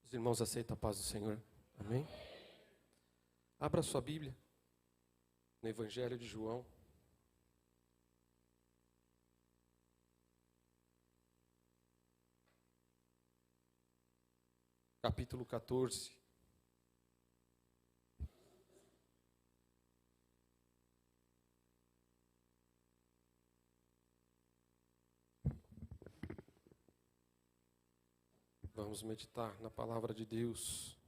Os irmãos aceitam a paz do Senhor? Amém? Abra sua Bíblia no Evangelho de João. Capítulo 14. Vamos meditar na palavra de Deus.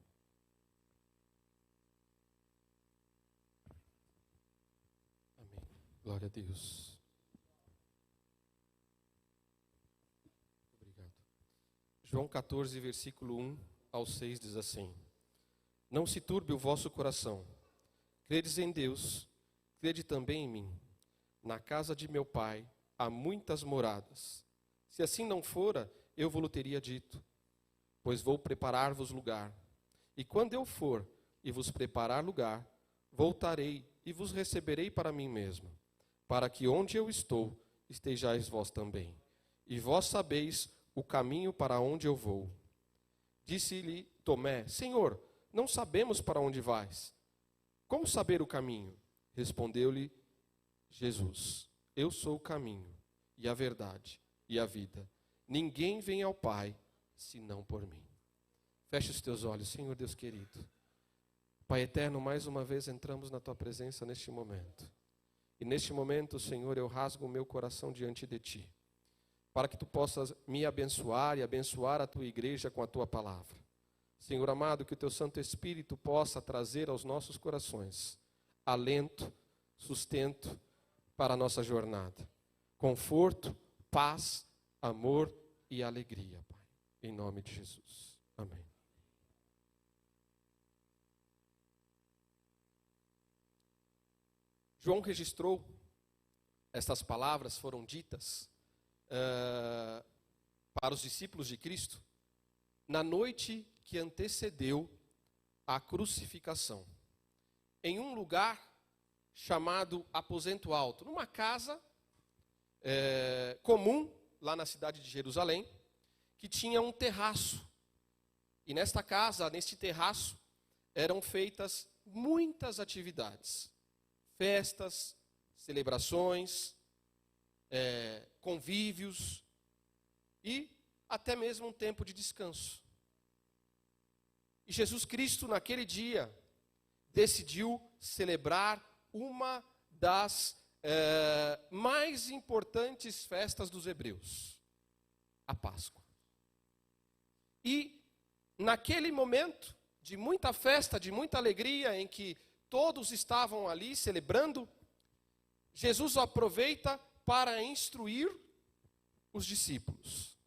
Amém. Glória a Deus. Obrigado. João 14, versículo 1 ao 6 diz assim: Não se turbe o vosso coração. Credes em Deus, crede também em mim. Na casa de meu Pai há muitas moradas. Se assim não fora, eu vos teria dito. Pois vou preparar-vos lugar. E quando eu for e vos preparar lugar, voltarei e vos receberei para mim mesmo, para que onde eu estou, estejais vós também. E vós sabeis o caminho para onde eu vou. Disse-lhe Tomé: Senhor, não sabemos para onde vais. Como saber o caminho? Respondeu-lhe Jesus: Eu sou o caminho, e a verdade, e a vida. Ninguém vem ao Pai senão por mim. Feche os teus olhos, Senhor Deus querido. Pai eterno, mais uma vez entramos na tua presença neste momento. E neste momento, Senhor, eu rasgo o meu coração diante de ti, para que tu possas me abençoar e abençoar a tua igreja com a tua palavra. Senhor amado, que o teu Santo Espírito possa trazer aos nossos corações alento, sustento para a nossa jornada. Conforto, paz, amor e alegria, Pai. Em nome de Jesus. Amém. João registrou, estas palavras foram ditas para os discípulos de Cristo na noite que antecedeu a crucificação, em um lugar chamado Aposento Alto, numa casa comum lá na cidade de Jerusalém, que tinha um terraço. E nesta casa, neste terraço, eram feitas muitas atividades. Festas, celebrações, convívios e até mesmo um tempo de descanso. E Jesus Cristo, naquele dia, decidiu celebrar uma das mais importantes festas dos hebreus, a Páscoa. E naquele momento de muita festa, de muita alegria, em que todos estavam ali celebrando, Jesus aproveita para instruir os discípulos.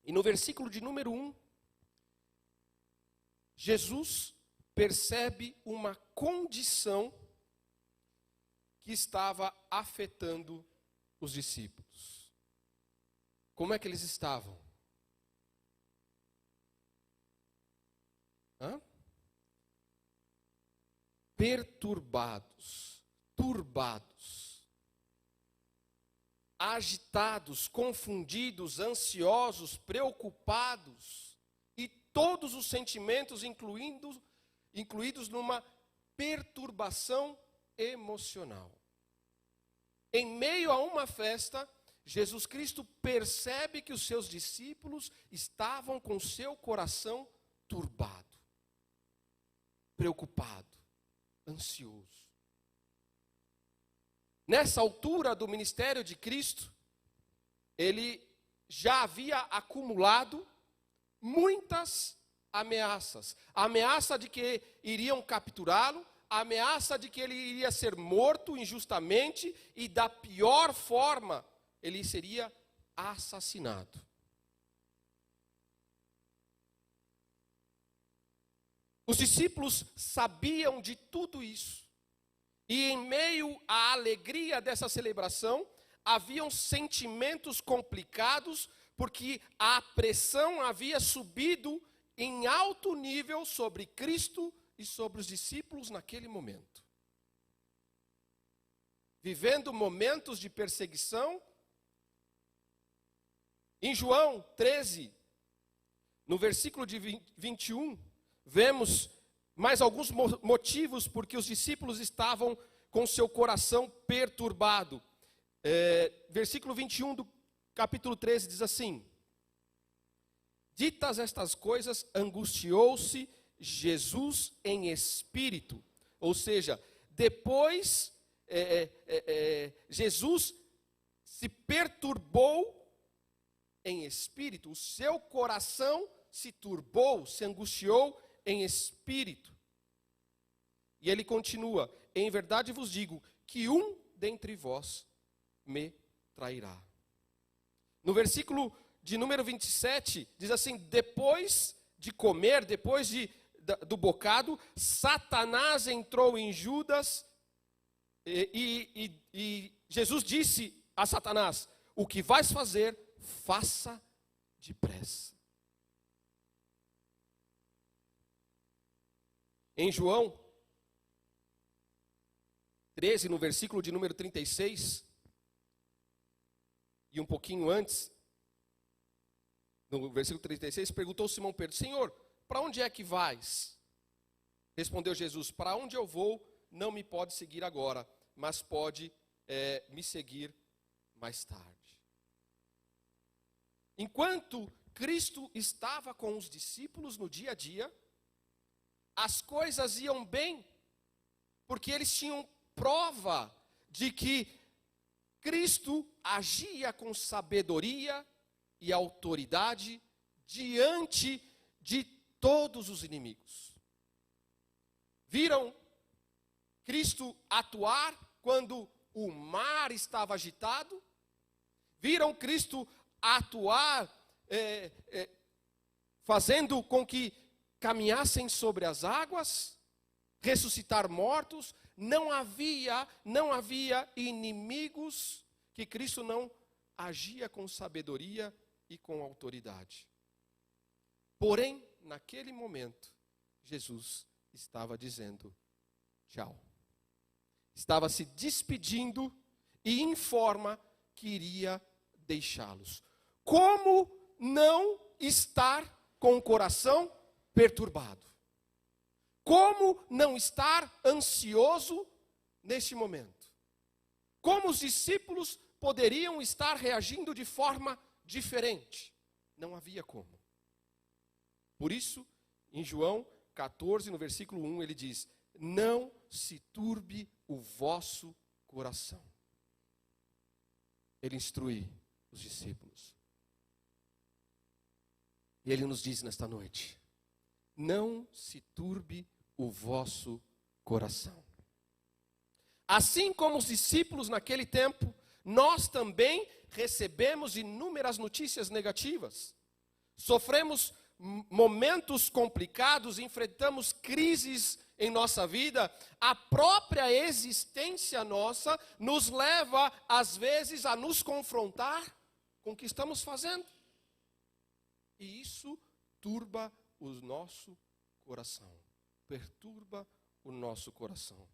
E no versículo de número 1, Jesus percebe uma condição que estava afetando os discípulos. Como é que eles estavam? Perturbados, turbados, agitados, confundidos, ansiosos, preocupados, e todos os sentimentos incluídos numa perturbação emocional. Em meio a uma festa, Jesus Cristo percebe que os seus discípulos estavam com seu coração turbado, preocupado, ansioso. Nessa altura do ministério de Cristo, ele já havia acumulado muitas ameaças. A ameaça de que iriam capturá-lo, a ameaça de que ele iria ser morto injustamente e da pior forma, ele seria assassinado. Os discípulos sabiam de tudo isso. E em meio à alegria dessa celebração, haviam sentimentos complicados, porque a pressão havia subido em alto nível sobre Cristo e sobre os discípulos naquele momento. Vivendo momentos de perseguição. Em João 13, No versículo de 21, vemos mais alguns motivos porque os discípulos estavam com seu coração perturbado. Versículo 21 do capítulo 13 diz assim: ditas estas coisas, angustiou-se Jesus em espírito. Ou seja, depois Jesus se perturbou em espírito, o seu coração se turbou, se angustiou em espírito. E ele continua: em verdade vos digo que um dentre vós me trairá. No versículo de número 27, diz assim: depois de comer, depois do bocado, Satanás entrou em Judas e Jesus disse a Satanás: o que vais fazer, faça depressa. Em João 13, no versículo de número 36, e um pouquinho antes, no versículo 36, perguntou Simão Pedro: Senhor, para onde é que vais? Respondeu Jesus: para onde eu vou, não me pode seguir agora, mas pode me seguir mais tarde. Enquanto Cristo estava com os discípulos no dia a dia, as coisas iam bem, porque eles tinham prova de que Cristo agia com sabedoria e autoridade diante de todos os inimigos. Viram Cristo atuar quando o mar estava agitado? Viram Cristo atuar fazendo com que caminhassem sobre as águas, ressuscitar mortos? Não havia inimigos que Cristo não agia com sabedoria e com autoridade. Porém, naquele momento, Jesus estava dizendo tchau. Estava se despedindo e informa que iria deixá-los. Como não estar com o coração perturbado? Como não estar ansioso neste momento? Como os discípulos poderiam estar reagindo de forma diferente? Não havia como. Por isso, em João 14, no versículo 1, ele diz: não se turbe o vosso coração. Ele instrui os discípulos. E ele nos diz nesta noite: não se turbe o vosso coração. Assim como os discípulos naquele tempo, nós também recebemos inúmeras notícias negativas. Sofremos momentos complicados, enfrentamos crises em nossa vida. A própria existência nossa nos leva, às vezes, a nos confrontar com o que estamos fazendo. E isso turba o nosso coração, perturba o nosso coração.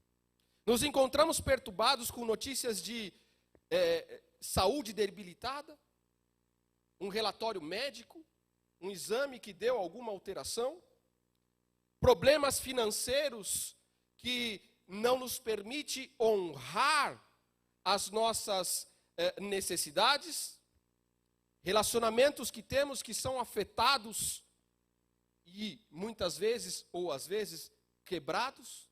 Nos encontramos perturbados com notícias de saúde debilitada, um relatório médico, um exame que deu alguma alteração, problemas financeiros que não nos permite honrar as nossas necessidades, relacionamentos que temos que são afetados e muitas vezes, ou às vezes, quebrados,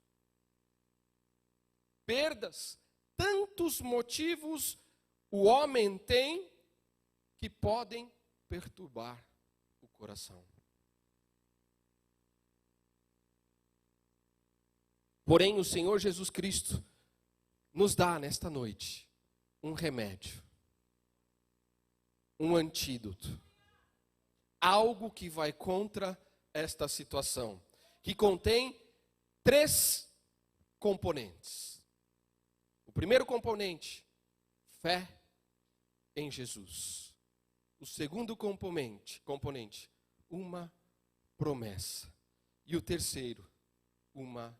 perdas, tantos motivos o homem tem que podem perturbar o coração. Porém, o Senhor Jesus Cristo nos dá nesta noite um remédio, um antídoto, algo que vai contra esta situação, que contém 3 componentes. O primeiro componente, fé em Jesus. O segundo componente, uma promessa. E o terceiro, uma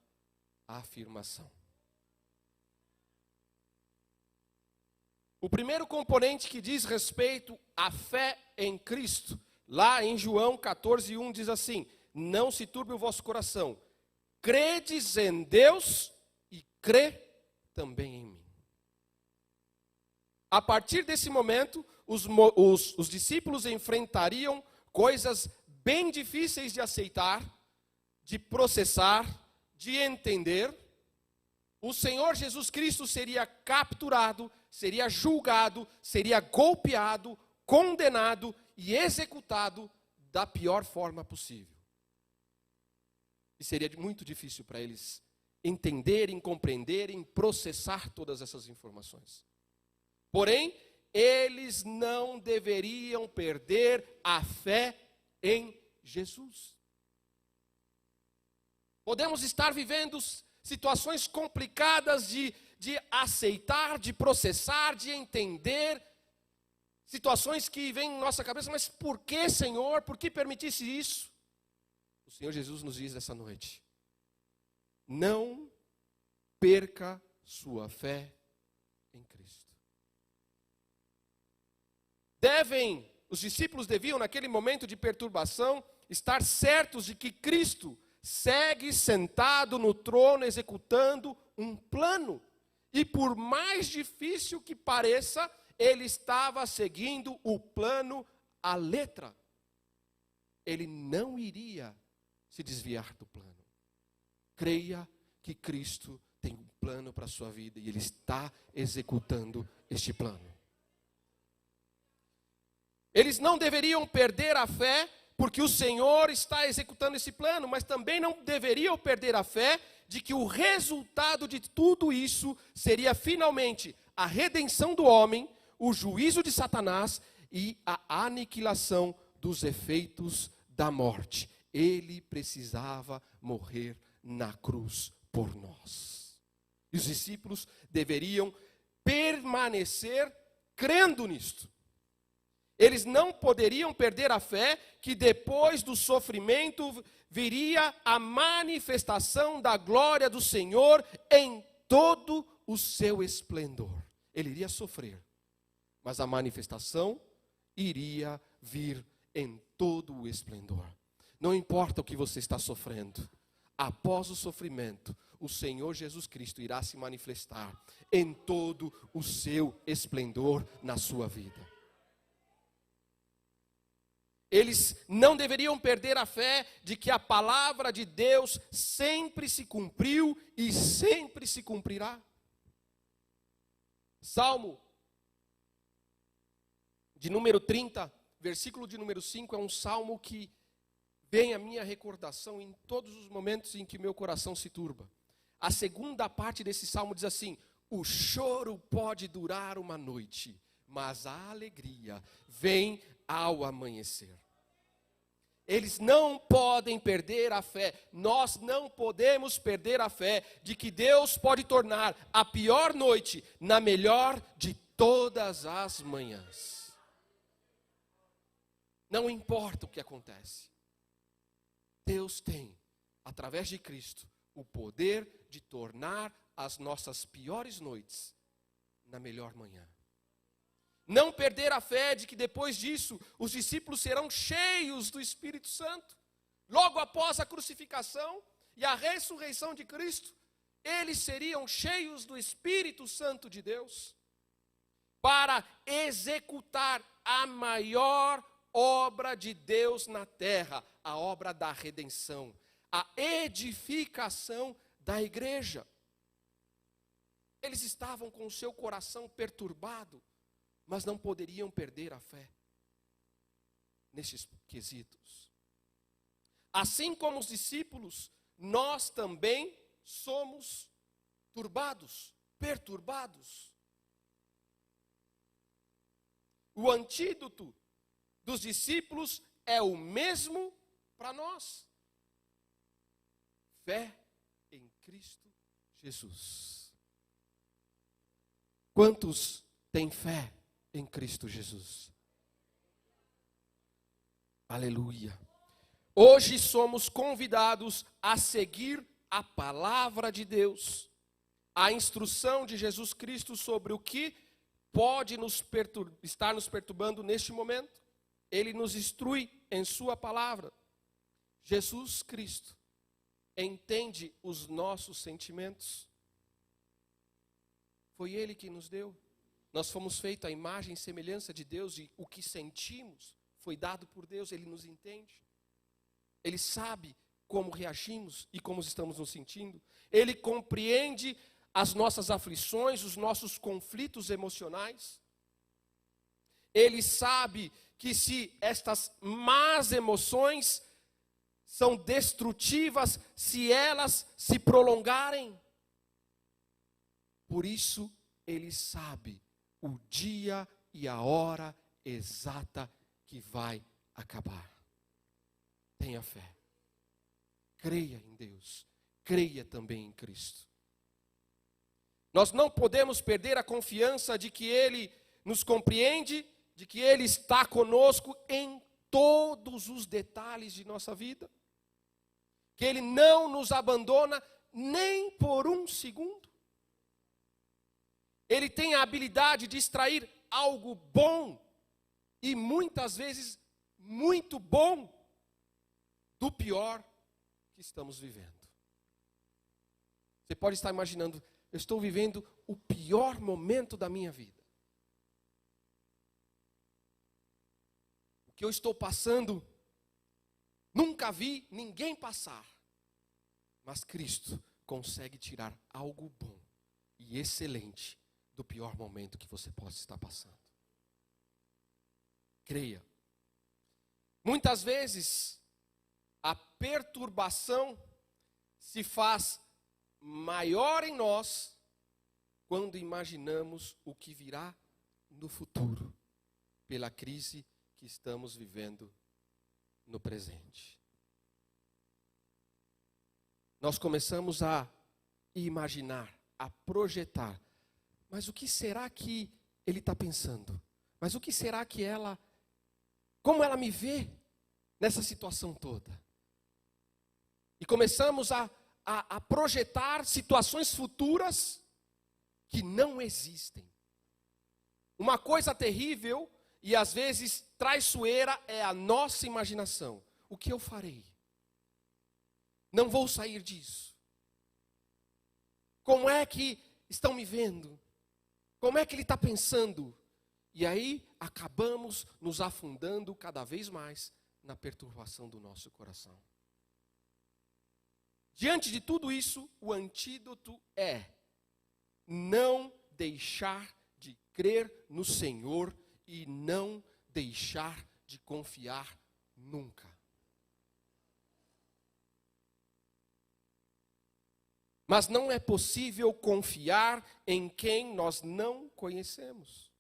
afirmação. O primeiro componente que diz respeito à fé em Cristo Lá em João 14:1 diz assim: não se turbe o vosso coração, credes em Deus e crê também em mim. A partir desse momento, os discípulos enfrentariam coisas bem difíceis de aceitar, de processar, de entender. O Senhor Jesus Cristo seria capturado, seria julgado, seria golpeado, condenado e executado da pior forma possível. E seria muito difícil para eles entenderem, compreenderem, processar todas essas informações. Porém, eles não deveriam perder a fé em Jesus. Podemos estar vivendo situações complicadas de aceitar, de processar, de entender, situações que vêm em nossa cabeça, mas por que, Senhor? Por que permitisse isso? O Senhor Jesus nos diz essa noite: não perca sua fé em Cristo. Os discípulos deviam, naquele momento de perturbação, estar certos de que Cristo segue sentado no trono, executando um plano. E por mais difícil que pareça, ele estava seguindo o plano à letra. Ele não iria se desviar do plano. Creia que Cristo tem um plano para a sua vida e Ele está executando este plano. Eles não deveriam perder a fé, porque o Senhor está executando esse plano, mas também não deveriam perder a fé de que o resultado de tudo isso seria finalmente a redenção do homem, o juízo de Satanás e a aniquilação dos efeitos da morte. Ele precisava morrer na cruz por nós. E os discípulos deveriam permanecer crendo nisto. Eles não poderiam perder a fé que depois do sofrimento viria a manifestação da glória do Senhor em todo o seu esplendor. Ele iria sofrer, mas a manifestação iria vir em todo o esplendor. Não importa o que você está sofrendo, após o sofrimento, o Senhor Jesus Cristo irá se manifestar em todo o seu esplendor na sua vida. Eles não deveriam perder a fé de que a palavra de Deus sempre se cumpriu e sempre se cumprirá. Salmo de número 30, versículo de número 5, é um salmo que vem à minha recordação em todos os momentos em que meu coração se turba. A segunda parte desse salmo diz assim: o choro pode durar uma noite, mas a alegria vem ao amanhecer. Eles não podem perder a fé, nós não podemos perder a fé de que Deus pode tornar a pior noite na melhor de todas as manhãs. Não importa o que acontece, Deus tem, através de Cristo, o poder de tornar as nossas piores noites na melhor manhã. Não perder a fé de que depois disso os discípulos serão cheios do Espírito Santo. Logo após a crucificação e a ressurreição de Cristo, eles seriam cheios do Espírito Santo de Deus para executar a maior obra de Deus na terra, a obra da redenção, a edificação da igreja. Eles estavam com o seu coração perturbado, mas não poderiam perder a fé nesses quesitos. Assim como os discípulos, nós também somos turbados, perturbados. O antídoto dos discípulos é o mesmo para nós: fé em Cristo Jesus. Quantos têm fé em Cristo Jesus? Aleluia. Hoje somos convidados a seguir a palavra de Deus, a instrução de Jesus Cristo sobre o que pode estar nos perturbando neste momento. Ele nos instrui em sua palavra. Jesus Cristo entende os nossos sentimentos. Foi Ele que nos deu. Nós fomos feitos à imagem e semelhança de Deus, e o que sentimos foi dado por Deus. Ele nos entende. Ele sabe como reagimos e como estamos nos sentindo. Ele compreende as nossas aflições, os nossos conflitos emocionais. Ele sabe que se estas más emoções são destrutivas, se elas se prolongarem. Por isso, Ele sabe o dia e a hora exata que vai acabar. Tenha fé. Creia em Deus. Creia também em Cristo. Nós não podemos perder a confiança de que Ele nos compreende, de que Ele está conosco em todos os detalhes de nossa vida. Que Ele não nos abandona nem por um segundo. Ele tem a habilidade de extrair algo bom, e muitas vezes muito bom, do pior que estamos vivendo. Você pode estar imaginando, eu estou vivendo o pior momento da minha vida. O que eu estou passando, nunca vi ninguém passar. Mas Cristo consegue tirar algo bom e excelente do pior momento que você possa estar passando. Creia. Muitas vezes, a perturbação se faz maior em nós quando imaginamos o que virá no futuro, pela crise que estamos vivendo no presente. Nós começamos a imaginar, a projetar. Mas o que será que ele está pensando? Mas o que será que ela... Como ela me vê nessa situação toda? E começamos a projetar situações futuras que não existem. Uma coisa terrível e às vezes traiçoeira é a nossa imaginação. O que eu farei? Não vou sair disso. Como é que estão me vendo? Como é que ele está pensando? E aí acabamos nos afundando cada vez mais na perturbação do nosso coração. Diante de tudo isso, o antídoto é não deixar de crer no Senhor e não deixar de confiar nunca. Mas não é possível confiar em quem nós não conhecemos.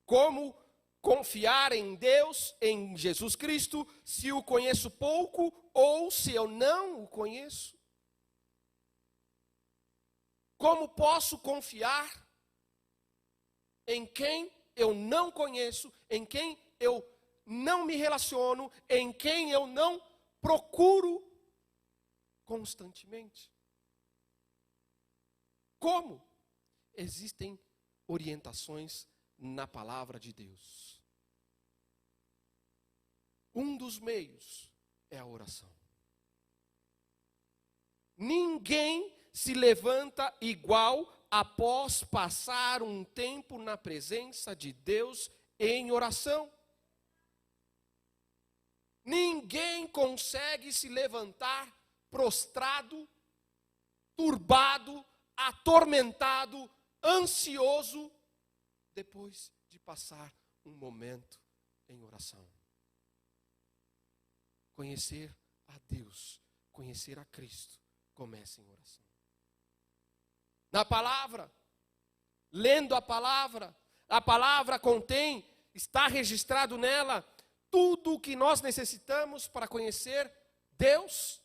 Como confiar em Deus, em Jesus Cristo, se o conheço pouco ou se eu não o conheço? Como posso confiar em quem eu não conheço, em quem eu não me relaciono, em quem eu não procuro constantemente? Como? Existem orientações na palavra de Deus. Um dos meios é a oração. Ninguém se levanta igual após passar um tempo na presença de Deus em oração. Ninguém consegue se levantar prostrado, turbado, atormentado, ansioso, depois de passar um momento em oração. Conhecer a Deus, conhecer a Cristo, começa em oração. Na palavra, lendo a palavra contém, está registrado nela, tudo o que nós necessitamos para conhecer Deus,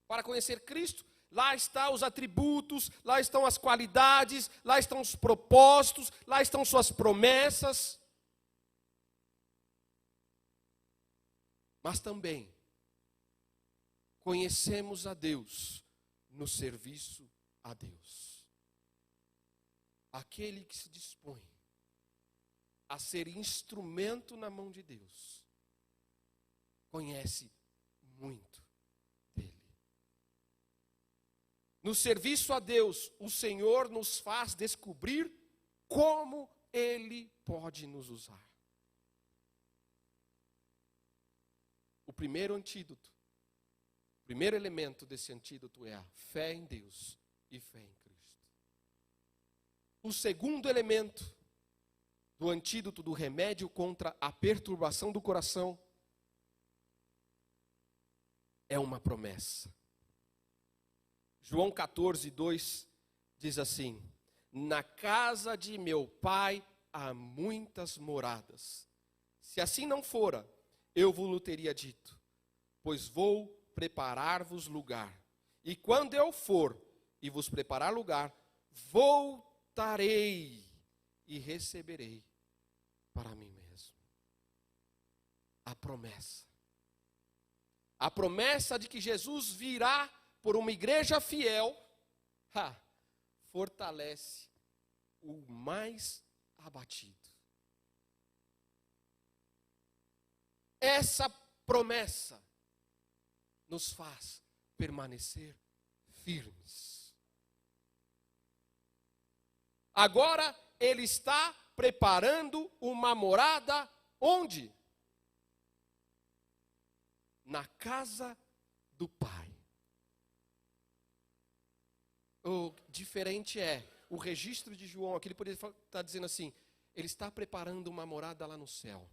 para conhecer Cristo. Lá estão os atributos, lá estão as qualidades, lá estão os propósitos, lá estão suas promessas. Mas também conhecemos a Deus no serviço a Deus. Aquele que se dispõe a ser instrumento na mão de Deus, conhece muito dele. No serviço a Deus, o Senhor nos faz descobrir como Ele pode nos usar. O primeiro antídoto, o primeiro elemento desse antídoto é a fé em Deus e fé em Cristo. O segundo elemento do antídoto, do remédio contra a perturbação do coração, é uma promessa. João 14, 2 diz assim: na casa de meu pai há muitas moradas. Se assim não fora, eu vos teria dito, pois vou preparar-vos lugar. E quando eu for e vos preparar lugar, voltarei e receberei para mim mesmo. A promessa. A promessa de que Jesus virá por uma igreja fiel, fortalece o mais abatido. Essa promessa nos faz permanecer firmes. Agora Ele está preparando uma morada onde? Na casa do Pai. O diferente é, o registro de João, aqui ele poderia estar dizendo assim, ele está preparando uma morada lá no céu.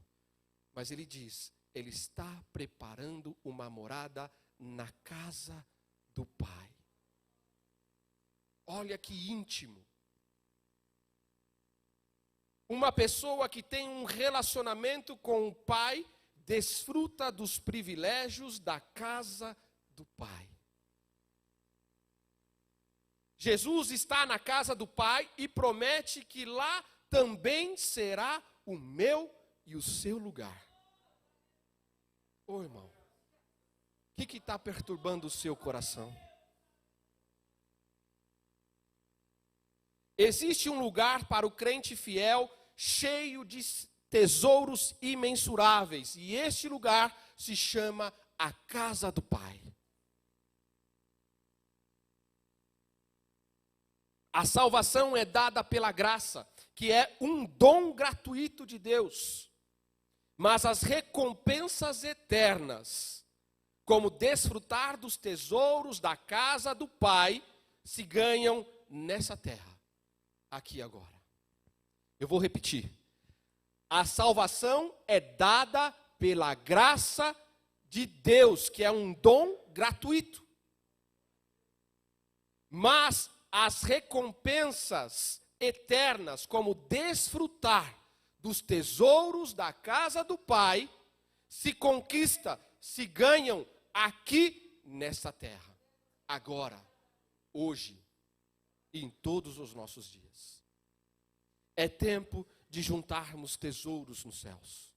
Mas ele diz, ele está preparando uma morada na casa do Pai. Olha que íntimo. Uma pessoa que tem um relacionamento com o Pai, desfruta dos privilégios da casa do Pai. Jesus está na casa do Pai e promete que lá também será o meu e o seu lugar. Ô irmão, o que está perturbando o seu coração? Existe um lugar para o crente fiel cheio de tesouros imensuráveis, e este lugar se chama a casa do Pai. A salvação é dada pela graça, que é um dom gratuito de Deus. Mas as recompensas eternas, como desfrutar dos tesouros da casa do Pai, se ganham nessa terra, aqui e agora. Eu vou repetir. A salvação é dada pela graça de Deus, que é um dom gratuito. Mas as recompensas eternas, como desfrutar dos tesouros da casa do Pai, se conquista, se ganham aqui nessa terra, agora, hoje e em todos os nossos dias. É tempo de juntarmos tesouros nos céus.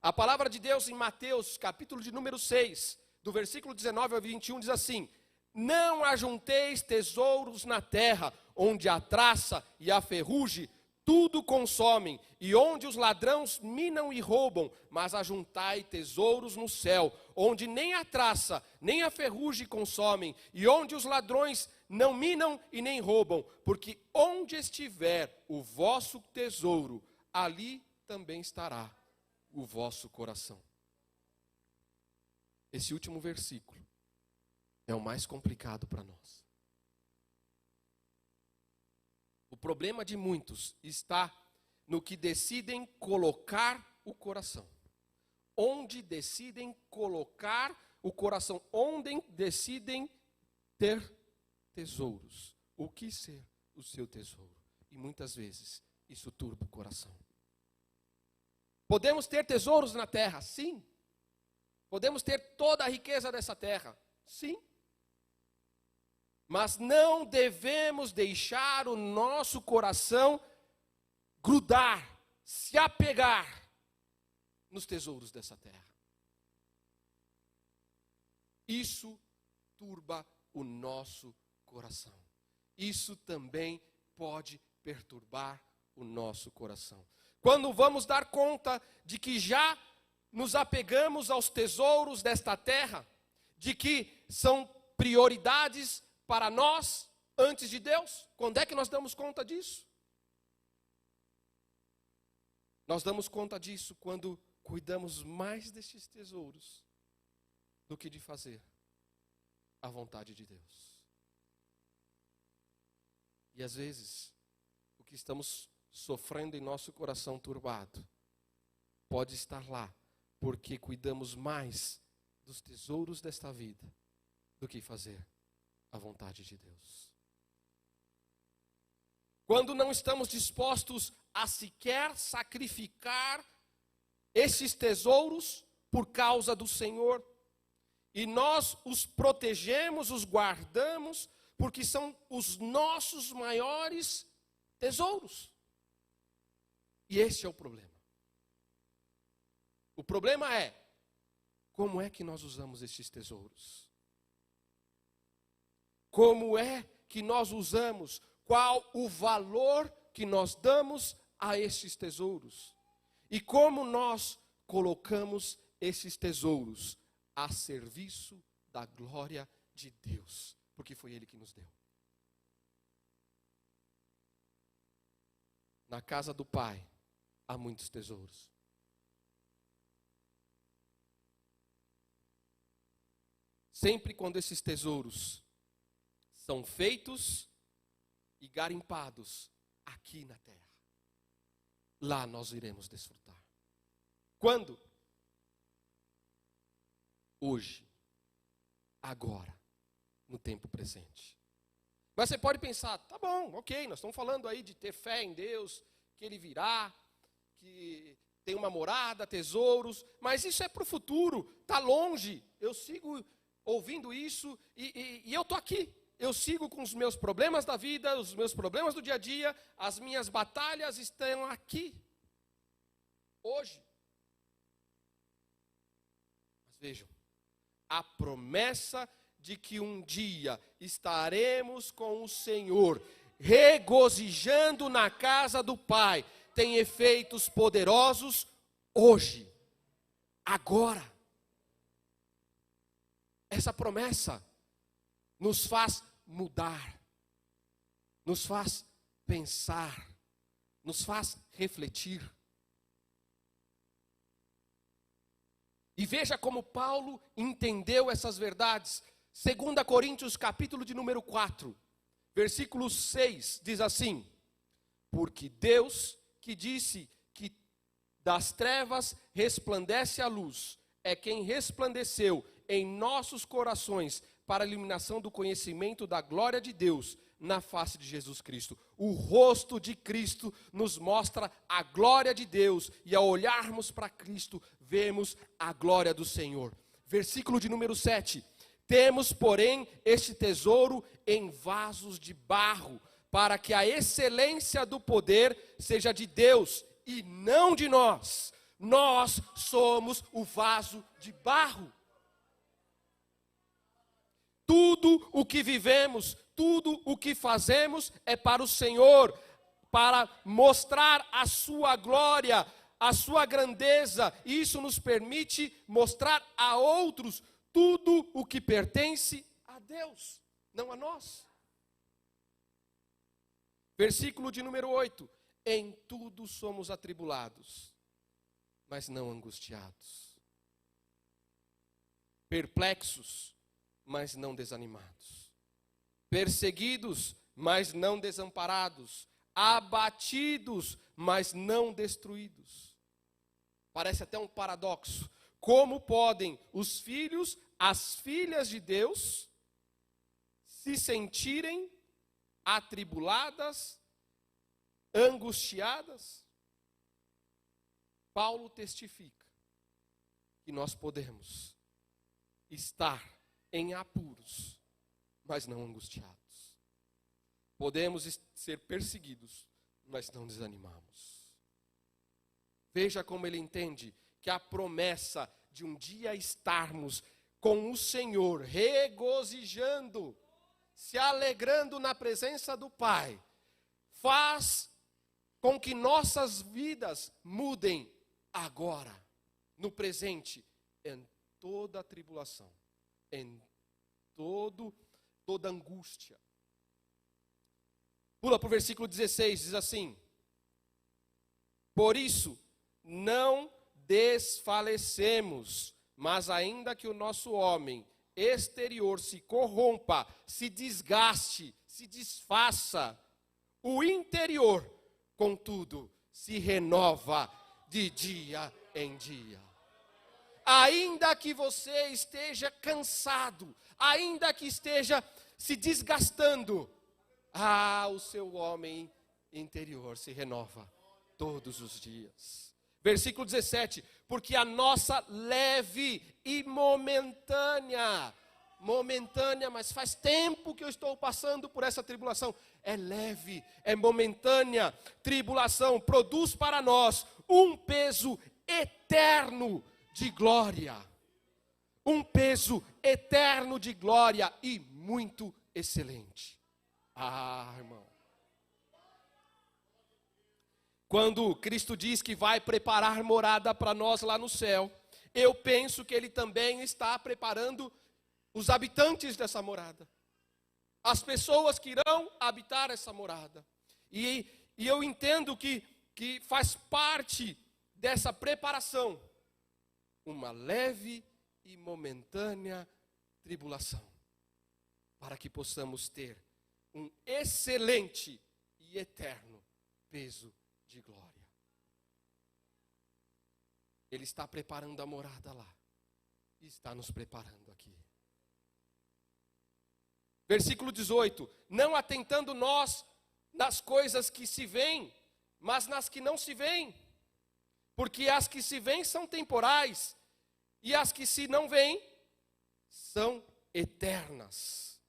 A palavra de Deus em Mateus, capítulo de número 6, do versículo 19 ao 21, diz assim: não ajunteis tesouros na terra, onde a traça e a ferrugem tudo consomem, e onde os ladrões minam e roubam, mas ajuntai tesouros no céu, onde nem a traça, nem a ferrugem consomem, e onde os ladrões não minam e nem roubam, porque onde estiver o vosso tesouro, ali também estará o vosso coração. Esse último versículo é o mais complicado para nós. O problema de muitos está no que decidem colocar o coração. Onde decidem colocar o coração, onde decidem ter tesouros. O que ser o seu tesouro? E muitas vezes isso turba o coração. Podemos ter tesouros na terra? Sim. Podemos ter toda a riqueza dessa terra? Sim. Mas não devemos deixar o nosso coração grudar, se apegar nos tesouros dessa terra. Isso turba o nosso coração. Isso também pode perturbar o nosso coração. Quando vamos dar conta de que já nos apegamos aos tesouros desta terra, de que são prioridades para nós antes de Deus? Quando é que nós damos conta disso? Nós damos conta disso quando cuidamos mais destes tesouros do que de fazer a vontade de Deus. E às vezes, o que estamos sofrendo em nosso coração turbado pode estar lá porque cuidamos mais dos tesouros desta vida do que fazer a vontade de Deus. Quando não estamos dispostos a sequer sacrificar esses tesouros por causa do Senhor, e nós os protegemos, os guardamos, porque são os nossos maiores tesouros. E esse é o problema. O problema é, como é que nós usamos esses tesouros? Como é que nós usamos? Qual o valor que nós damos a esses tesouros? E como nós colocamos esses tesouros a serviço da glória de Deus? Porque foi Ele que nos deu. Na casa do Pai há muitos tesouros. Sempre quando esses tesouros são feitos e garimpados aqui na terra, lá nós iremos desfrutar. Quando? Hoje, agora, no tempo presente. Mas você pode pensar, tá bom, ok, nós estamos falando aí de ter fé em Deus, que Ele virá, que tem uma morada, tesouros, mas isso é para o futuro, está longe. Eu sigo ouvindo isso e eu estou aqui. Eu sigo com os meus problemas da vida, os meus problemas do dia a dia, as minhas batalhas estão aqui, hoje. Mas vejam, a promessa de que um dia estaremos com o Senhor, regozijando na casa do Pai, tem efeitos poderosos hoje, agora. Essa promessa nos faz mudar, nos faz pensar, nos faz refletir. E veja como Paulo entendeu essas verdades. 2 Coríntios, capítulo de número 4, versículo 6, diz assim: porque Deus que disse que das trevas resplandece a luz, é quem resplandeceu em nossos corações para a iluminação do conhecimento da glória de Deus na face de Jesus Cristo. O rosto de Cristo nos mostra a glória de Deus, e ao olharmos para Cristo, vemos a glória do Senhor. Versículo de número 7. Temos, porém, este tesouro em vasos de barro, para que a excelência do poder seja de Deus e não de nós. Nós somos o vaso de barro. Tudo o que vivemos, tudo o que fazemos é para o Senhor, para mostrar a sua glória, a sua grandeza. Isso nos permite mostrar a outros tudo o que pertence a Deus, não a nós. Versículo de número 8. Em tudo somos atribulados, mas não angustiados. Perplexos, mas não desanimados. Perseguidos, mas não desamparados. Abatidos, mas não destruídos. Parece até um paradoxo. Como podem os filhos, as filhas de Deus, se sentirem atribuladas, angustiadas? Paulo testifica que nós podemos estar em apuros, mas não angustiados. Podemos ser perseguidos, mas não desanimamos. Veja como ele entende que a promessa de um dia estarmos com o Senhor, regozijando, se alegrando na presença do Pai, faz com que nossas vidas mudem agora, no presente, em toda a tribulação, em toda angústia. Pula para o versículo 16, diz assim: por isso, não desfalecemos, mas ainda que o nosso homem exterior se corrompa, se desgaste, se desfaça, o interior, contudo, se renova de dia em dia. Ainda que você esteja cansado, ainda que esteja se desgastando, o seu homem interior se renova todos os dias. Versículo 17, porque a nossa leve e momentânea, mas faz tempo que eu estou passando por essa tribulação, é leve, é momentânea, tribulação produz para nós um peso eterno de glória, um peso eterno de glória e muito excelente. Irmão, quando Cristo diz que vai preparar morada para nós lá no céu, eu penso que Ele também está preparando os habitantes dessa morada, as pessoas que irão habitar essa morada. E eu entendo que faz parte dessa preparação uma leve e momentânea tribulação, para que possamos ter um excelente e eterno peso de glória. Ele está preparando a morada lá e está nos preparando aqui. Versículo 18: não atentando nós nas coisas que se veem, mas nas que não se veem, porque as que se veem são temporais, e as que se não veem são eternas.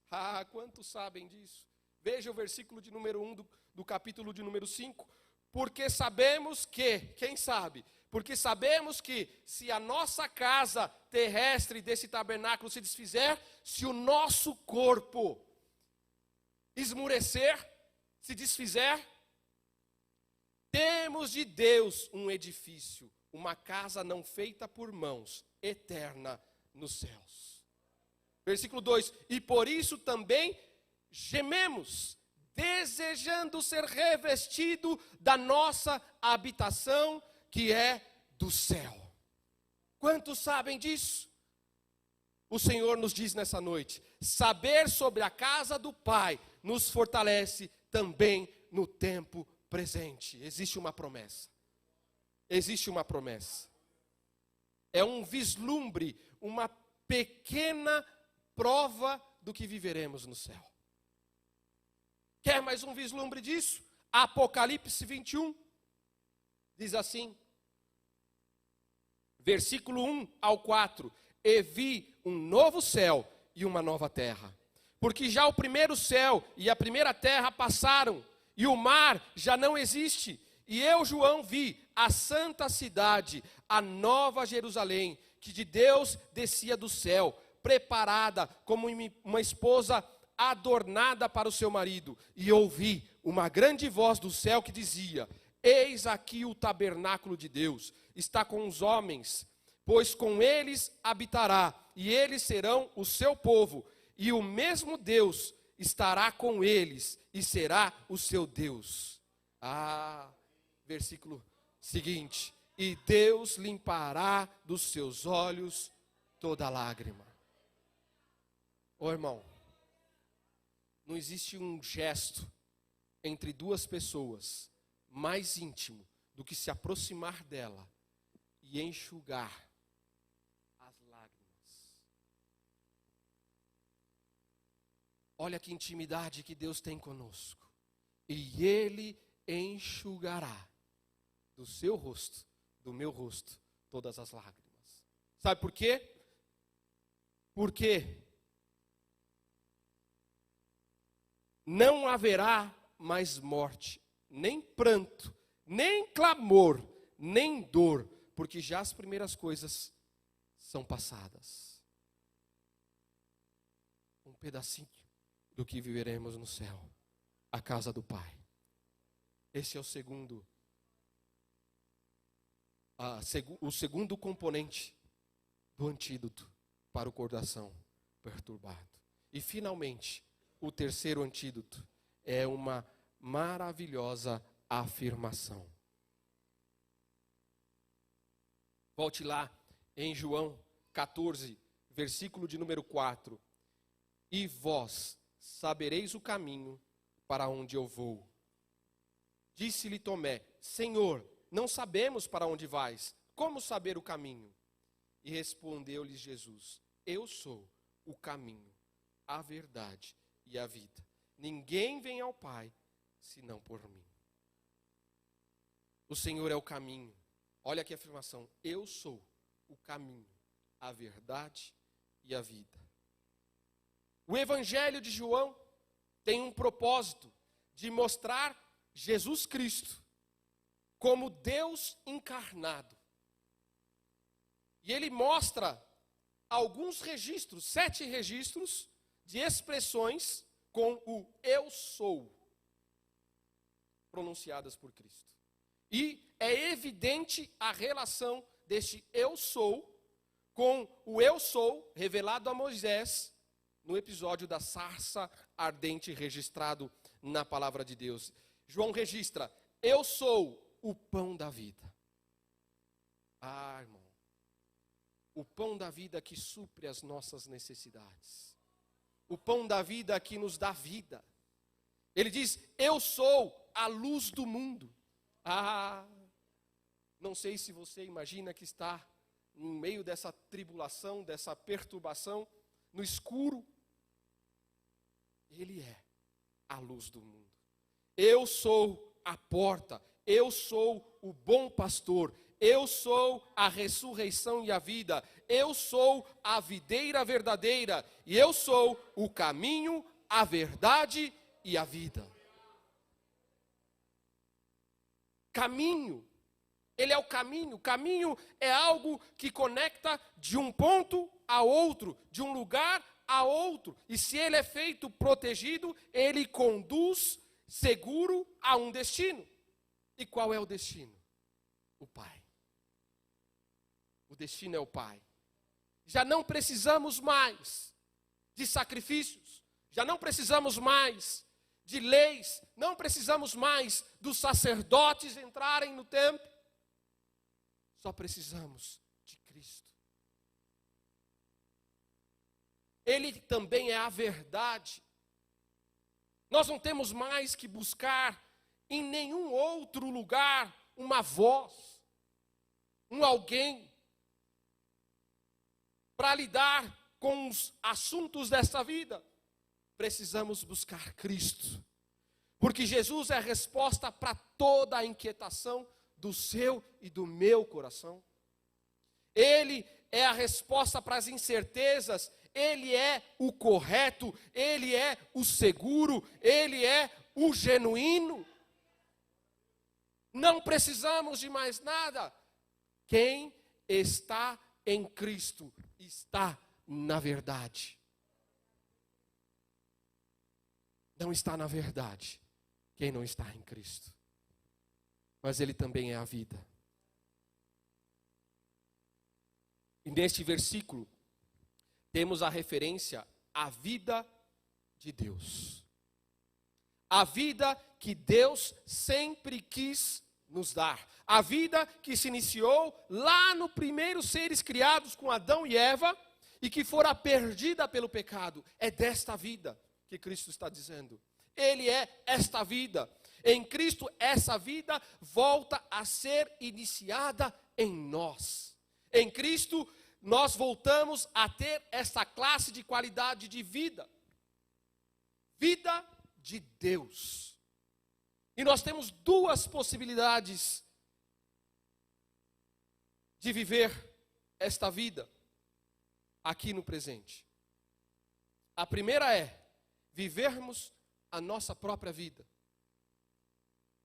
Quantos sabem disso? Veja o versículo de número 1 do capítulo de número 5. Porque sabemos que, quem sabe? Porque sabemos que se a nossa casa terrestre desse tabernáculo se desfizer, se o nosso corpo esmurecer, se desfizer, temos de Deus um edifício, uma casa não feita por mãos, eterna nos céus. Versículo 2: e por isso também gememos, desejando ser revestido da nossa habitação, que é do céu. Quantos sabem disso? O Senhor nos diz nessa noite: saber sobre a casa do Pai nos fortalece também no tempo presente. Existe uma promessa. Existe uma promessa. É um vislumbre, uma pequena prova do que viveremos no céu. Quer mais um vislumbre disso? Apocalipse 21 diz assim, versículo 1 ao 4: e vi um novo céu e uma nova terra, porque já o primeiro céu e a primeira terra passaram, e o mar já não existe. E eu, João, vi a santa cidade, a nova Jerusalém, que de Deus descia do céu, preparada como uma esposa adornada para o seu marido. E ouvi uma grande voz do céu que dizia: eis aqui o tabernáculo de Deus, está com os homens, pois com eles habitará, e eles serão o seu povo, e o mesmo Deus estará com eles, e será o seu Deus. Versículo seguinte: e Deus limpará dos seus olhos toda lágrima. Irmão, não existe um gesto entre duas pessoas mais íntimo do que se aproximar dela e enxugar as lágrimas. Olha que intimidade que Deus tem conosco. E Ele enxugará do seu rosto, do meu rosto, todas as lágrimas. Sabe por quê? Porque não haverá mais morte, nem pranto, nem clamor, nem dor, porque já as primeiras coisas são passadas. Um pedacinho do que viveremos no céu, a casa do Pai. Esse é o segundo componente do antídoto para o coração perturbado. E finalmente, o terceiro antídoto é uma maravilhosa afirmação. Volte lá em João 14, versículo de número 4. E vós sabereis o caminho para onde eu vou. Disse-lhe Tomé: Senhor, não sabemos para onde vais, como saber o caminho? E respondeu-lhe Jesus: Eu sou o caminho, a verdade e a vida. Ninguém vem ao Pai senão por mim. O Senhor é o caminho. Olha aqui a afirmação: eu sou o caminho, a verdade e a vida. O Evangelho de João tem um propósito de mostrar Jesus Cristo como Deus encarnado. E ele mostra alguns registros, 7 registros de expressões com o eu sou, pronunciadas por Cristo. E é evidente a relação deste eu sou com o eu sou revelado a Moisés no episódio da sarça ardente registrado na palavra de Deus. João registra: eu sou o pão da vida. Ah, irmão, o pão da vida que supre as nossas necessidades. O pão da vida que nos dá vida. Ele diz: eu sou a luz do mundo. Ah, não sei se você imagina que está no meio dessa tribulação, dessa perturbação, no escuro. Ele é a luz do mundo. Eu sou a porta, eu sou o bom pastor, eu sou a ressurreição e a vida, eu sou a videira verdadeira, e eu sou o caminho, a verdade e a vida. Caminho, ele é o caminho. Caminho é algo que conecta de um ponto a outro, de um lugar a outro. E se ele é feito protegido, ele conduz seguro a um destino. E qual é o destino? O Pai. O destino é o Pai. Já não precisamos mais de sacrifícios, já não precisamos mais de leis, não precisamos mais dos sacerdotes entrarem no templo. Só precisamos de Cristo. Ele também é a verdade. Nós não temos mais que buscar em nenhum outro lugar uma voz, um alguém, para lidar com os assuntos desta vida. Precisamos buscar Cristo, porque Jesus é a resposta para toda a inquietação do seu e do meu coração. Ele é a resposta para as incertezas, ele é o correto, ele é o seguro, ele é o genuíno. Não precisamos de mais nada. Quem está em Cristo está na verdade. Não está na verdade quem não está em Cristo. Mas ele também é a vida. E neste versículo, temos a referência à vida de Deus. A vida que Deus sempre quis nos dar. A vida que se iniciou lá no primeiro seres criados com Adão e Eva e que fora perdida pelo pecado. É desta vida que Cristo está dizendo. Ele é esta vida. Em Cristo, essa vida volta a ser iniciada em nós. Em Cristo, nós voltamos a ter essa classe de qualidade de vida. Vida de Deus. E nós temos duas possibilidades de viver esta vida aqui no presente. A primeira é vivermos a nossa própria vida.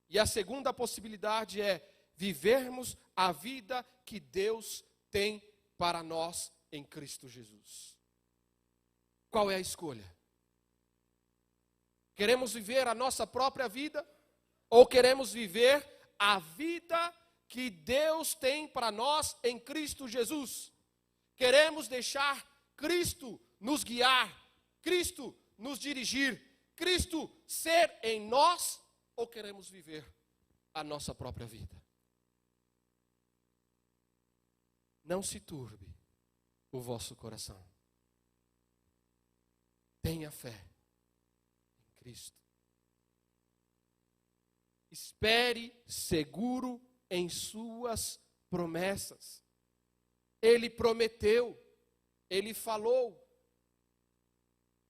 E a segunda possibilidade é vivermos a vida que Deus tem para nós em Cristo Jesus. Qual é a escolha? Queremos viver a nossa própria vida Ou queremos viver a vida que Deus tem para nós em Cristo Jesus? Queremos deixar Cristo nos guiar, Cristo nos dirigir, Cristo ser em nós, ou queremos viver a nossa própria vida? Não se turbe o vosso coração. Tenha fé em Cristo. Espere seguro em suas promessas. Ele prometeu, ele falou.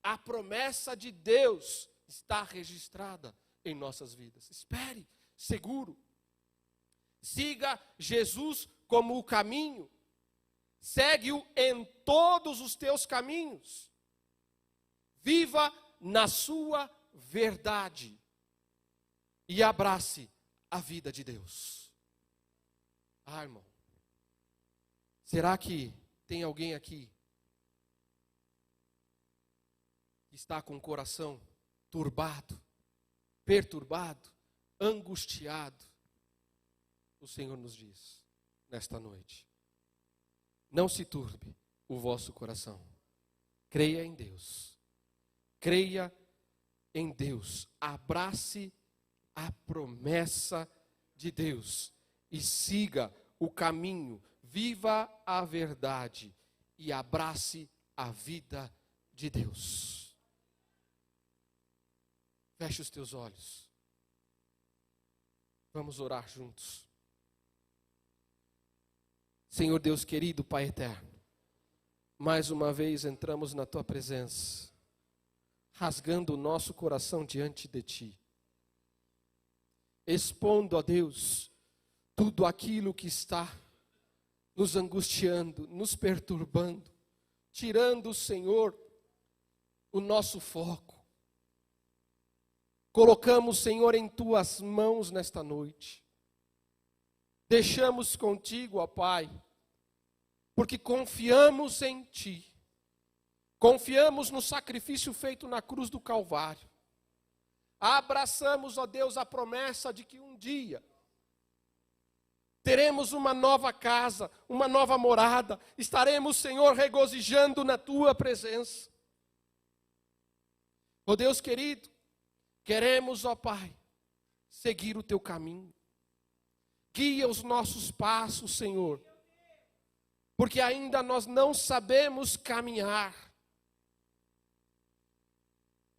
A promessa de Deus está registrada em nossas vidas. Espere seguro. Siga Jesus como o caminho. Segue-o em todos os teus caminhos. Viva na sua verdade. E abrace a vida de Deus. Irmão, será que tem alguém aqui que está com o coração turbado, perturbado, angustiado? O Senhor nos diz nesta noite: não se turbe o vosso coração. Creia em Deus. Creia em Deus. Abrace a promessa de Deus e siga o caminho, viva a verdade e abrace a vida de Deus. Feche os teus olhos. Vamos orar juntos. Senhor Deus querido, Pai eterno, mais uma vez entramos na tua presença, rasgando o nosso coração diante de ti, expondo a Deus tudo aquilo que está nos angustiando, nos perturbando, tirando, Senhor, o nosso foco. Colocamos, Senhor, em tuas mãos nesta noite. Deixamos contigo, ó Pai, porque confiamos em ti. Confiamos no sacrifício feito na cruz do Calvário. Abraçamos, ó Deus, a promessa de que um dia teremos uma nova casa, uma nova morada. Estaremos, Senhor, regozijando na tua presença. Ó Deus querido, queremos, ó Pai, seguir o teu caminho. Guia os nossos passos, Senhor, porque ainda nós não sabemos caminhar.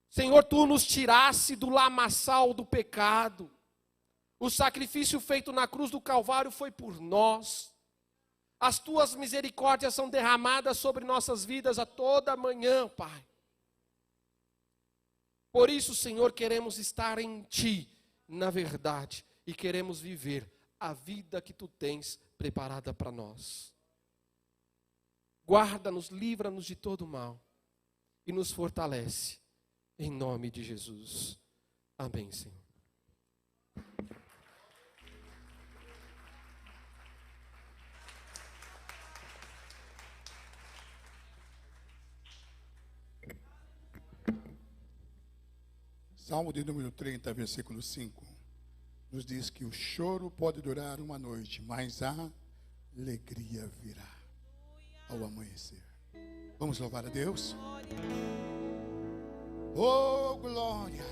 Senhor, tu nos tiraste do lamaçal do pecado. O sacrifício feito na cruz do Calvário foi por nós. As tuas misericórdias são derramadas sobre nossas vidas a toda manhã, Pai. Por isso, Senhor, queremos estar em ti, na verdade, e queremos viver a vida que tu tens preparada para nós. Guarda-nos, livra-nos de todo mal e nos fortalece. Em nome de Jesus. Amém, Senhor. Salmo de número 30, versículo 5, nos diz que o choro pode durar uma noite, mas a alegria virá ao amanhecer. Vamos louvar a Deus? Oh, glória!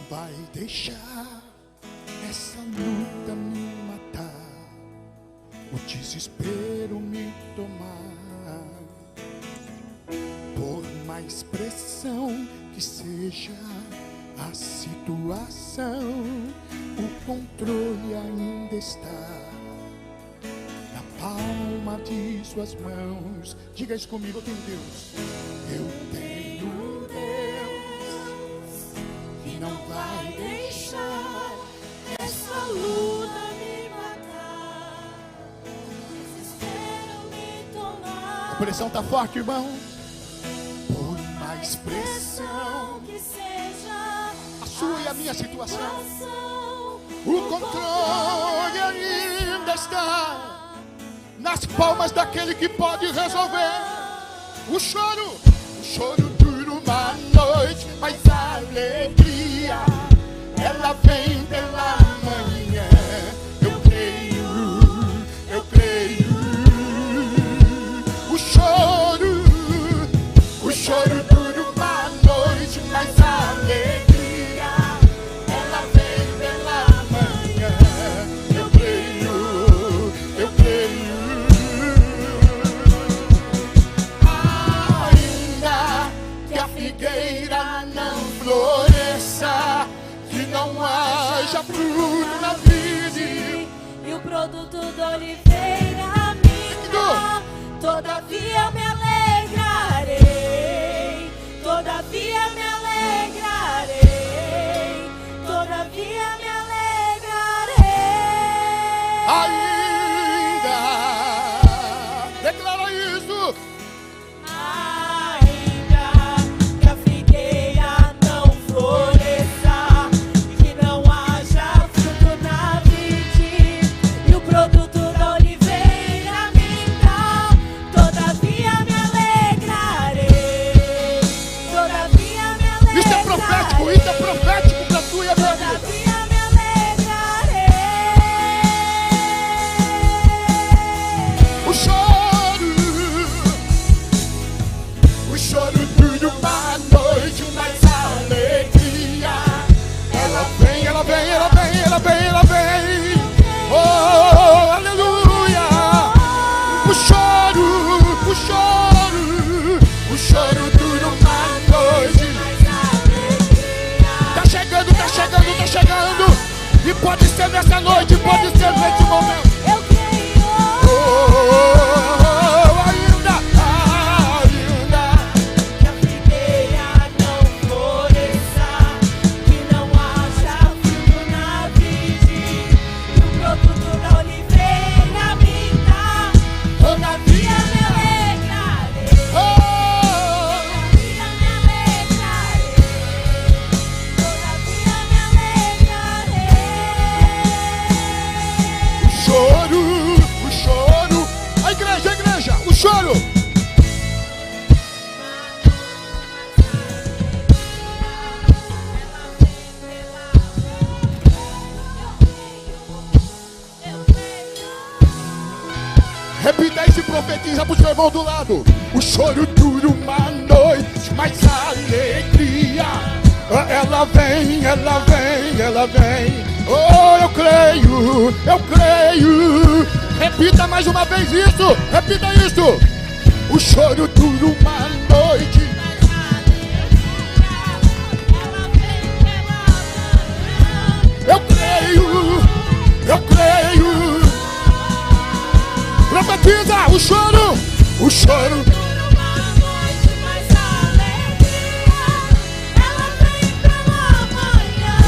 Vai deixar essa luta me matar, o desespero me tomar. Por mais pressão que seja a situação, o controle ainda está na palma de suas mãos. Diga isso comigo, eu tenho Deus. Eu tenho Deus que não vai deixar pressão tá forte, irmão. Por mais pressão que seja a sua e a minha situação, o controle ainda está nas palmas daquele que pode resolver. O choro dura uma noite, mas a alegria ela vem pela manhã. Eu creio. O choro dura uma noite, mas a alegria ela vem pela manhã. Eu creio. Ainda que a figueira não floresça, que não haja fruto na vide, e o produto da oliveira minta, todavia me alegrarei, todavia me alegrarei, todavia me alegrarei. ainda declara isso. Ainda que a figueira não floresça, que não haja fruto na vide, e o produto da oliveira minta, todavia me alegrarei, todavia me alegrarei. Isso é profético pra tua e a minha vida. Todavia me alegrarei. O choro dura uma noite, mas a alegria ela vem. Oh, aleluia. O choro dura uma noite. Tá chegando. E pode ser nessa noite, pode ser nesse momento. Eu creio. Ainda. Que a figueira não floresça, que não haja fruto na vide, e o produto da oliveira minta, todavia me alegrarei, todavia me alegrarei, todavia me alegrarei. O choro. A igreja, o choro. Repita isso e profetiza pro seu irmão do lado. O choro dura uma noite, mas a alegria ela vem. Oh, eu creio. Repita mais uma vez isso. Repita isso. O choro dura uma noite. Eu creio. Profetiza o choro.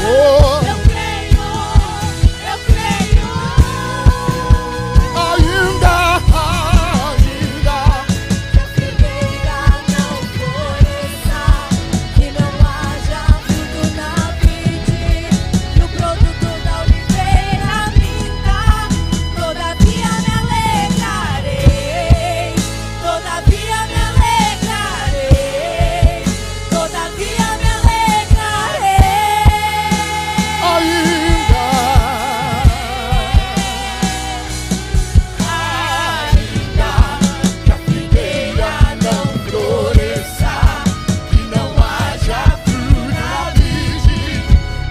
Oh. Ainda. Que a figueira não floresça, que não haja fruto na vide, e o produto da oliveira minta, todavia me alegrarei, todavia me alegrarei, todavia me alegrarei. Ainda. Ainda Que a figueira não floresça, que não haja fruto na vide,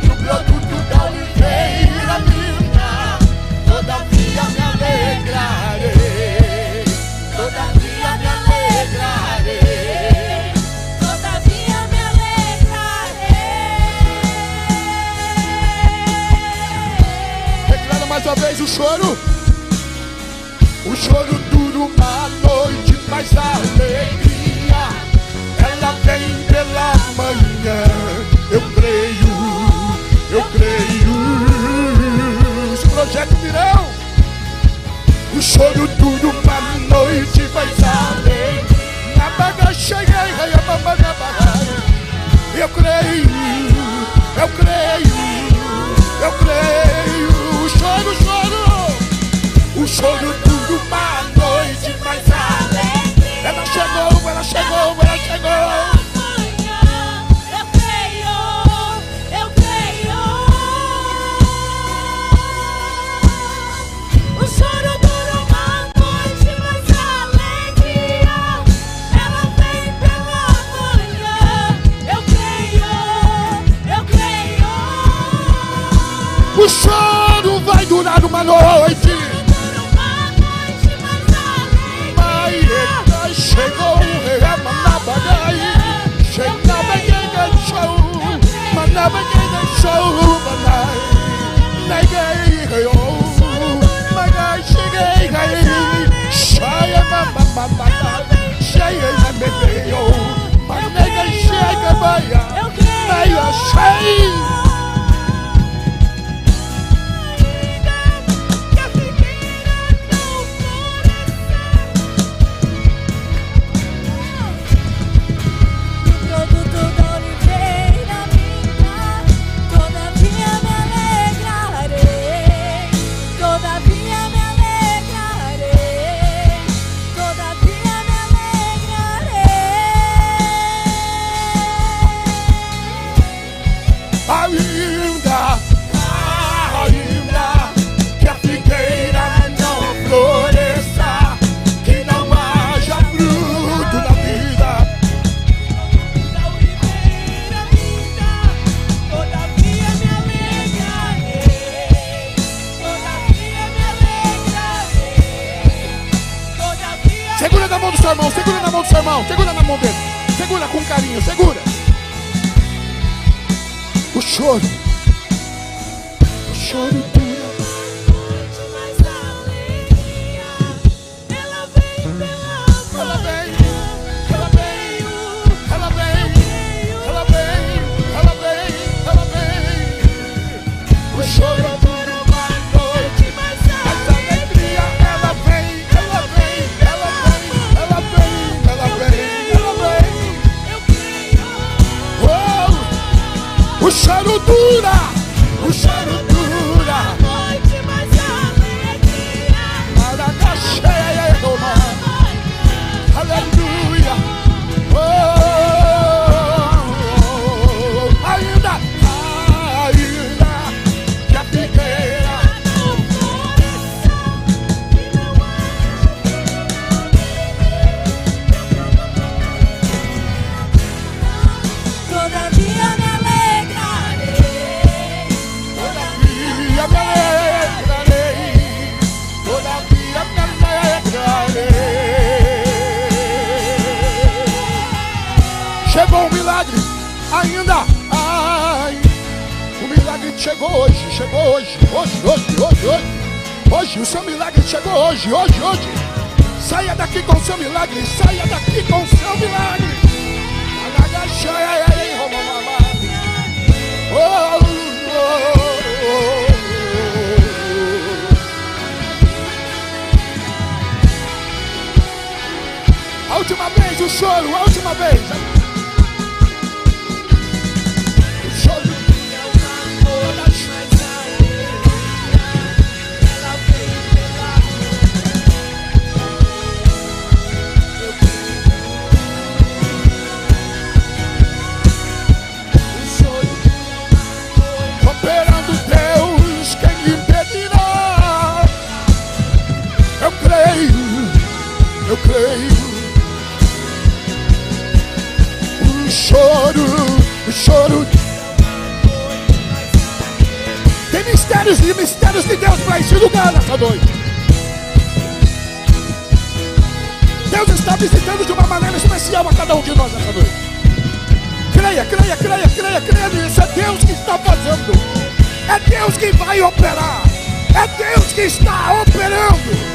e o produto da oliveira minta, todavia me alegrarei, todavia me alegrarei. todavia me alegrarei. Declara mais uma vez o choro. O choro dura uma noite, mas a alegria ela vem pela manhã. Eu creio. Os projetos virão. O choro dura uma noite, mas a alegria Eu creio, eu creio, eu creio. O choro dura uma noite, mas a alegria. Ela chegou, ela chegou, ela chegou. O choro vai durar uma noite. Mas chegou o Manabagai. Chegou o show. Manabagai show. Neguei o Magai. Cheguei. Cheia mamamamai. Cheia mamebeu. Manegai chega baia. Neia cheia. Segura na mão do seu irmão, segura na mão do seu irmão, segura na mão dele, segura com carinho, segura. O choro dura. Ela vem. O choro dura uma noite, mas a alegria ela vem. O choro dura. Noite, mas a alegria. Maracaxeia, aleluia. Ainda que a figueira No coração e não há. Todavia me alegrarei. Todavia me alegrarei. Chegou o milagre. Ainda. O milagre chegou hoje. Hoje o seu milagre chegou hoje. Saia daqui com o seu milagre. A última vez o choro, a última vez. O choro. Operando Deus, quem lhe impedirá? Eu creio. O choro. Tem mistérios de Deus para esse lugar nessa noite. Deus está visitando de uma maneira especial a cada um de nós nessa noite. Creia nisso. É Deus que está fazendo. É Deus que vai operar. É Deus que está operando.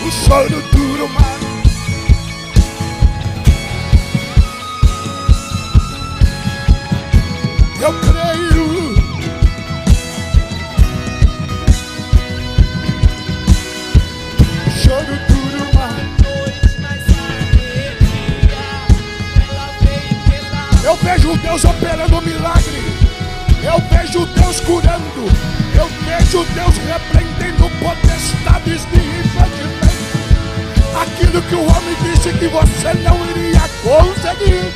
O choro dura uma. Eu creio. Eu vejo Deus operando milagre. Eu vejo Deus curando. Eu vejo Deus repreendendo potestades de impedimento. Aquilo que o homem disse que você não iria conseguir,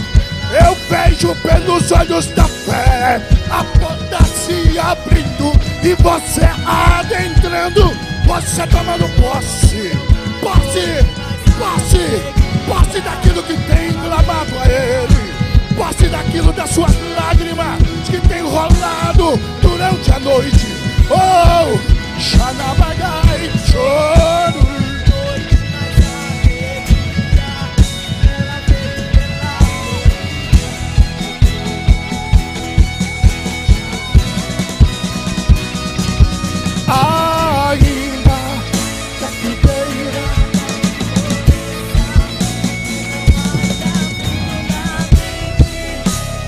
eu vejo pelos olhos da fé a porta se abrindo e você adentrando, você tomando posse daquilo que tem clamado a Ele, posse daquilo das suas lágrimas que tem rolado durante a noite. Oh, Xanabagai, choro. Ainda da videira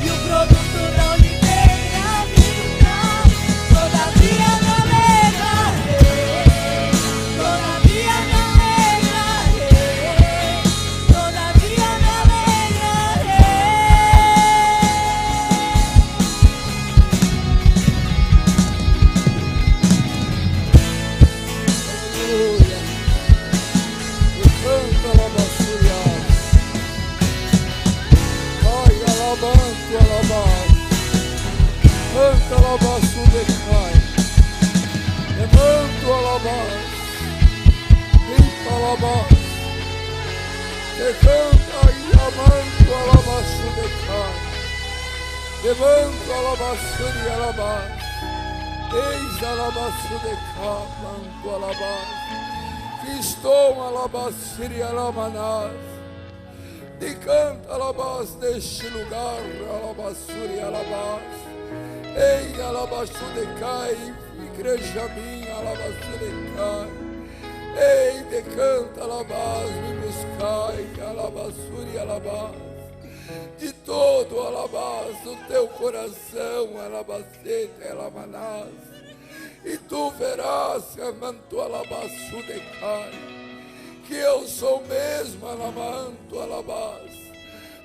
e o produto da oliveira vinda, todavia não negarei, todavia não negarei, todavia não negarei. Canta alabaçuria, ai alabanto alabar, canta alabaçu decai, levanto alabar, limpa alabar, decanta e amanto alabaçu decai, levanto alabaçuria alabar, eis alabaçu decai, manto alabar. Estou alabaciri alamanás, de canta alabás neste lugar, alabaçuri alabás, ei alabaçu decai, igreja minha, alabaçu decai, ei de canta alabás, me buscai, alabaçuri alabás, de todo alabás do teu coração, alabacete alamanás. E tu verás, amanto alabaçu decai, que eu sou mesmo alamanto alabás,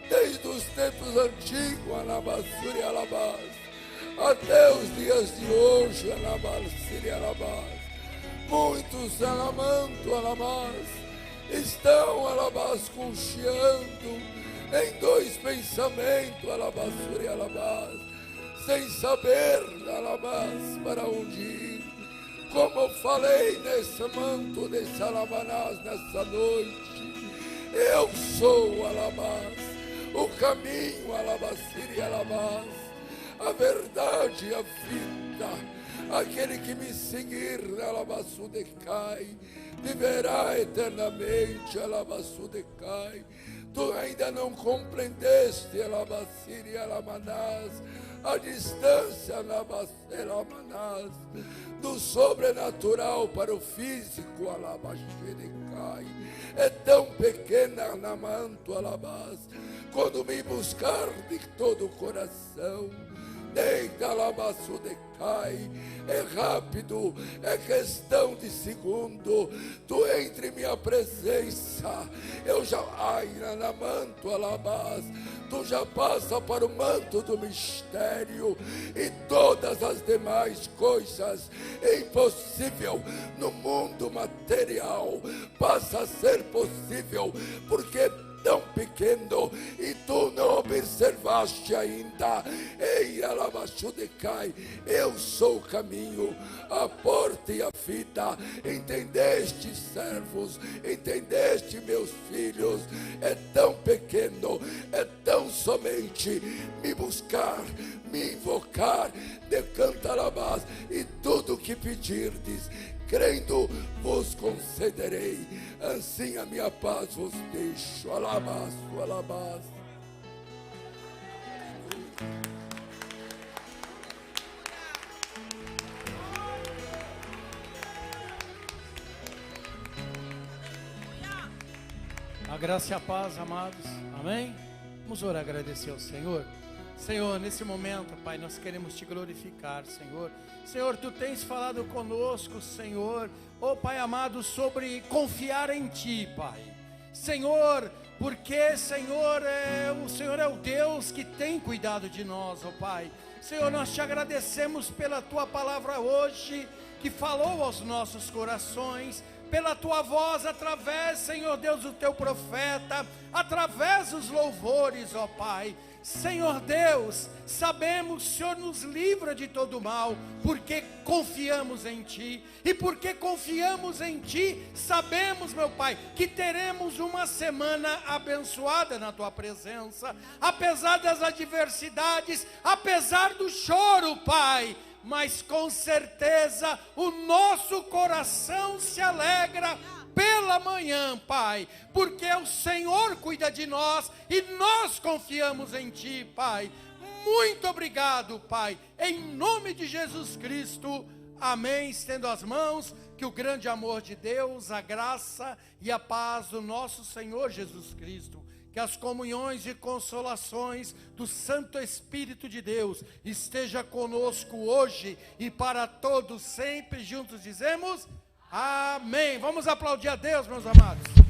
desde os tempos antigos, alabaçuri alabás, até os dias de hoje, alabaçuri alabás. Muitos alamanto alabás estão alabás concheando em dois pensamentos, alabaçuri alabás, sem saber, alabás, para onde ir. Como eu falei nesse manto, nesse alabanás, nessa noite, eu sou, alabás, o caminho, alabaciri, alabás, a verdade e a vida. Aquele que me seguir, alabaçu decai, viverá eternamente, alabaçu decai. Tu ainda não compreendeste, alabaciri, alamanás, a distância, alamanás, do sobrenatural para o físico, alabaxerecai, é tão pequena, alamanto, alabás, quando me buscar de todo o coração, deita, alabaçu decai, é rápido, é questão de segundo, tu entre em minha presença, eu já, ai, na manto, alabás, tu já passa para o manto do mistério, e todas as demais coisas impossível no mundo material passa a ser possível, porque tão pequeno e tu não observaste ainda. Ei, alabaçu decai, eu sou o caminho, a porta e a vida. Entendeste, servos? Entendeste, meus filhos? É tão pequeno, é tão somente me buscar, me invocar, decanta alabás, e tudo que pedirdes, crendo, vos concederei. Assim a minha paz vos deixo. Alabaço, alabaço. A graça e a paz, amados. Amém? Vamos orar, agradecer ao Senhor. Senhor, nesse momento, Pai, nós queremos te glorificar, Senhor. Senhor, tu tens falado conosco, Senhor, ó Pai amado, sobre confiar em ti, Pai. Senhor, porque, Senhor, o Senhor é o Deus que tem cuidado de nós, ó Pai. Senhor, nós te agradecemos pela tua palavra hoje, que falou aos nossos corações, pela tua voz, através, Senhor Deus, do teu profeta, através dos louvores, ó Pai. Senhor Deus, sabemos que o Senhor nos livra de todo mal, porque confiamos em Ti, e porque confiamos em Ti, sabemos, meu Pai, que teremos uma semana abençoada na Tua presença, apesar das adversidades, apesar do choro, Pai, mas com certeza o nosso coração se alegra pela manhã, Pai, porque o Senhor cuida de nós e nós confiamos em Ti, Pai. Muito obrigado, Pai, em nome de Jesus Cristo, amém. Estendo as mãos, que o grande amor de Deus, a graça e a paz do nosso Senhor Jesus Cristo, que as comunhões e consolações do Santo Espírito de Deus esteja conosco hoje e para todos sempre. Juntos dizemos amém. Vamos aplaudir a Deus, meus amados.